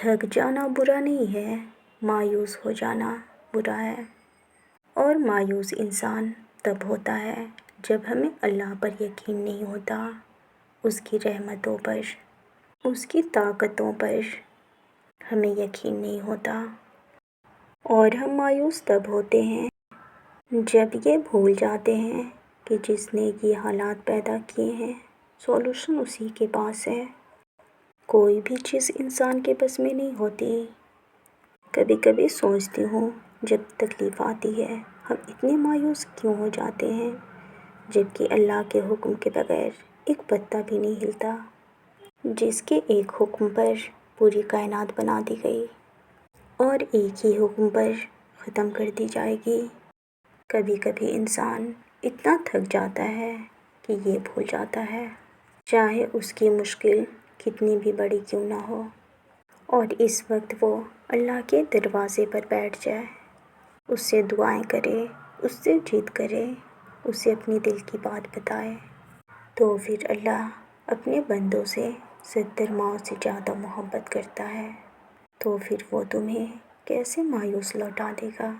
تھک جانا برا نہیں ہے، مایوس ہو جانا برا ہے۔ اور مایوس انسان تب ہوتا ہے جب ہمیں اللہ پر یقین نہیں ہوتا، اس کی رحمتوں پر، اس کی طاقتوں پر ہمیں یقین نہیں ہوتا۔ اور ہم مایوس تب ہوتے ہیں جب یہ بھول جاتے ہیں کہ جس نے یہ حالات پیدا کیے ہیں سولوشن اسی کے پاس ہے۔ کوئی بھی چیز انسان کے بس میں نہیں ہوتی۔ کبھی کبھی سوچتی ہوں جب تکلیف آتی ہے ہم اتنے مایوس کیوں ہو جاتے ہیں، جبکہ اللہ کے حکم کے بغیر ایک پتا بھی نہیں ہلتا، جس کے ایک حکم پر پوری کائنات بنا دی گئی اور ایک ہی حکم پر ختم کر دی جائے گی۔ کبھی کبھی انسان اتنا تھک جاتا ہے کہ یہ بھول جاتا ہے، چاہے اس کی مشکل کتنی بھی بڑی کیوں نہ ہو، اور اس وقت وہ اللہ کے دروازے پر بیٹھ جائے، اس سے دعائیں کرے، اس سے ضد کرے، اسے اپنی دل کی بات بتائے، تو پھر اللہ اپنے بندوں سے 70 ماؤں سے زیادہ محبت کرتا ہے۔ تو پھر وہ تمہیں کیسے مایوس لوٹا دے گا؟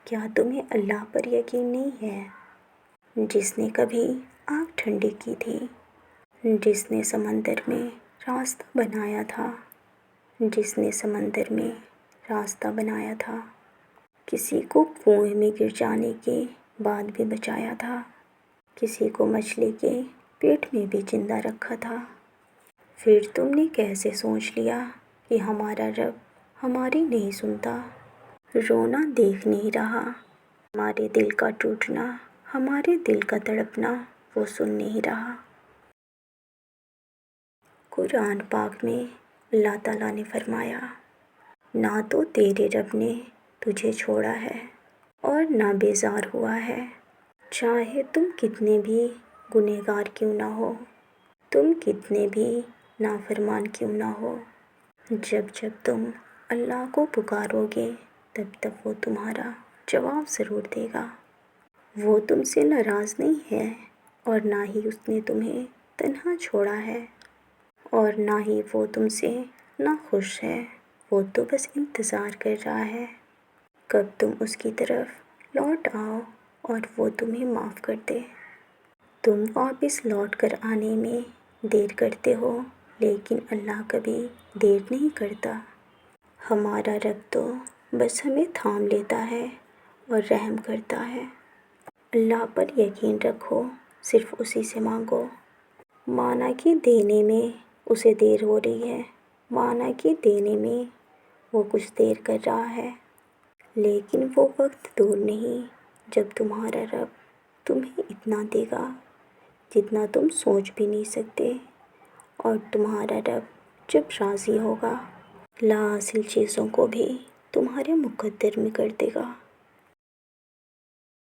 کیا تمہیں اللہ پر یقین نہیں ہے، جس نے کبھی آگ ٹھنڈی کی تھی، جس نے سمندر میں راستہ بنایا تھا، جس نے سمندر میں راستہ بنایا تھا، کسی کو کنویں میں گر جانے کے بعد بھی بچایا تھا، کسی کو مچھلی کے پیٹ میں بھی زندہ رکھا تھا، پھر تم نے کیسے سوچ لیا کہ ہمارا رب ہماری نہیں سنتا؟ رونا دیکھ نہیں رہا، ہمارے دل کا ٹوٹنا، ہمارے دل کا تڑپنا وہ سن نہیں رہا۔ قرآن پاک میں اللہ تعالیٰ نے فرمایا، نہ تو تیرے رب نے تجھے چھوڑا ہے اور نہ بیزار ہوا ہے، چاہے تم کتنے بھی گنہگار کیوں نہ ہو، تم کتنے بھی نافرمان کیوں نہ ہو، جب جب تم اللہ کو پکارو گے تب تب وہ تمہارا جواب ضرور دے گا۔ وہ تم سے ناراض نہیں ہے اور نہ ہی اس نے تمہیں تنہا چھوڑا ہے، اور نہ ہی وہ تم سے ناخوش ہے، وہ تو بس انتظار کر رہا ہے کب تم اس کی طرف لوٹ آؤ اور وہ تمہیں معاف کر دے۔ تم واپس لوٹ کر آنے میں دیر کرتے ہو، لیکن اللہ کبھی دیر نہیں کرتا۔ ہمارا رب تو بس ہمیں تھام لیتا ہے اور رحم کرتا ہے۔ اللہ پر یقین رکھو، صرف اسی سے مانگو، مانا کہ دینے میں اسے دیر ہو رہی ہے، مانا کہ دینے میں وہ کچھ دیر کر رہا ہے، لیکن وہ وقت دور نہیں جب تمہارا رب تمہیں اتنا دے گا جتنا تم سوچ بھی نہیں سکتے، اور تمہارا رب جب راضی ہوگا لا حاصل چیزوں کو بھی تمہارے مقدر میں کر دے گا۔